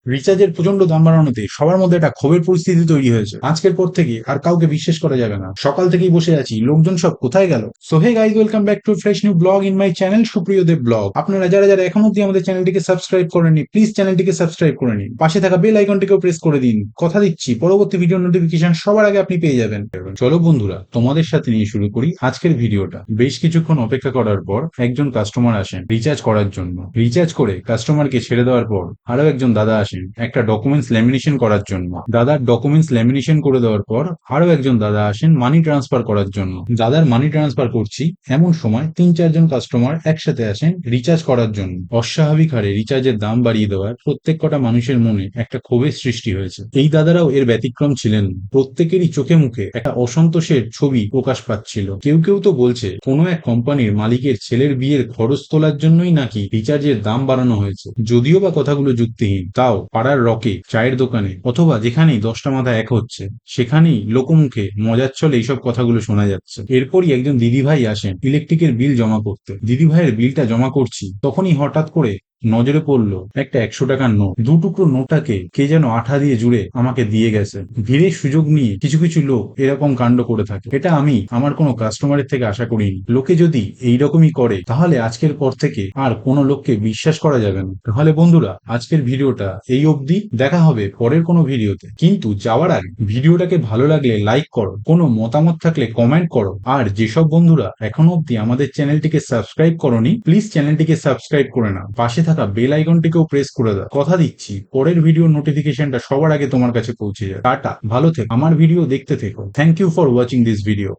রিচার্জের প্রচন্ড দাম বাড়ানোতে সবার মধ্যে একটা ক্ষোভের পরিস্থিতি তৈরি হয়েছে। আজকের পর থেকে আর কাউকে বিশ্বাস করা যাবে না। সকাল থেকেই বসে আছি, লোকজন সব কোথায় গেল? So hey guys, welcome back to fresh new blog in my channel Supriyo Deb blog. আপনারা যারা যারা এখন অব্দি আমাদের চ্যানেলটিকে সাবস্ক্রাইব করেননি, প্লিজ চ্যানেলটিকে সাবস্ক্রাইব করে নিন। পাশে থাকা বেল আইকনটিকেও প্রেস করে দিন। কথা দিচ্ছি পরবর্তী ভিডিও নোটিফিকেশন সবার আগে আপনি পেয়ে যাবেন। চলো বন্ধুরা, তোমাদের সাথে নিয়ে শুরু করি আজকের ভিডিওটা। বেশ কিছুক্ষণ অপেক্ষা করার পর একজন কাস্টমার আসেন রিচার্জ করার জন্য। রিচার্জ করে কাস্টমারকে ছেড়ে দেওয়ার পর আরো একজন দাদা আসেন একটা ডকুমেন্টস ল্যামিনেশন করার জন্য। দাদার ডকুমেন্টস ল্যামিনেশন করে দেওয়ার পর আরো একজন দাদা আসেন মানি ট্রান্সফার করার জন্য। দাদার মানি ট্রান্সফার করছি এমন সময় 3-4 জন কাস্টমার একসাথে আসেন রিচার্জ করার জন্য। অস্বাভাবিক হারে রিচার্জের দাম বাড়িয়ে দেওয়ার প্রত্যেক কটা মানুষের মনে একটা ক্ষোভের সৃষ্টি হয়েছে। এই দাদারাও এর ব্যতিক্রম ছিলেন। প্রত্যেকেরই চোখে মুখে একটা অসন্তোষের ছবি প্রকাশ পাচ্ছিল। কেউ কেউ তো বলছে কোনো এক কোম্পানির মালিকের ছেলের বিয়ের খরচ তোলার জন্যই নাকি রিচার্জের দাম বাড়ানো হয়েছে। যদিও বা কথাগুলো যুক্তিহীন, তাও পাড়ার রকে, চায়ের দোকানে অথবা যেখানেই 10টা মাথা এক হচ্ছে সেখানেই লোকমুখে মজার ছলে এইসব কথাগুলো শোনা যাচ্ছে। এরপরই একজন দিদিভাই আসেন ইলেকট্রিকের বিল জমা করতে। দিদিভাইয়ের বিলটা জমা করছি, তখনই হঠাৎ করে নজরে পড়লো একটা 100 টাকার নোট। দুটুকরো নোটটাকে কে যেন আঠা দিয়ে জুড়ে আমাকে দিয়ে গেছে। ভিড়ের সুযোগ নিয়ে কিছু কিছু লোক এরকম কাণ্ড করে থাকে। এটা আমি আমার কোনো কাস্টমারের থেকে আশা করিনি। লোকে যদি এইরকমই করে তাহলে আজকের পর থেকে আর কোনো লোককে বিশ্বাস করা যাবে না। তাহলে বন্ধুরা, আজকের ভিডিওটা এই অবধি। দেখা হবে পরের কোনো ভিডিওতে। কিন্তু যাওয়ার আগে ভিডিওটাকে ভালো লাগলে লাইক করো, কোনো মতামত থাকলে কমেন্ট করো। আর যেসব বন্ধুরা এখনো অবধি আমাদের চ্যানেলটিকে সাবস্ক্রাইব করোনি, প্লিজ চ্যানেলটিকে সাবস্ক্রাইব করে নাও। পাশে থাকা বেল আইকনটিকেও প্রেস করে দাও। কথা দিচ্ছি পরের ভিডিওর নোটিফিকেশনটা সবার আগে তোমার কাছে পৌঁছে যাবে। টাটা, ভালো থেকো, আমার ভিডিও দেখতে থেকো। Thank you for watching this video.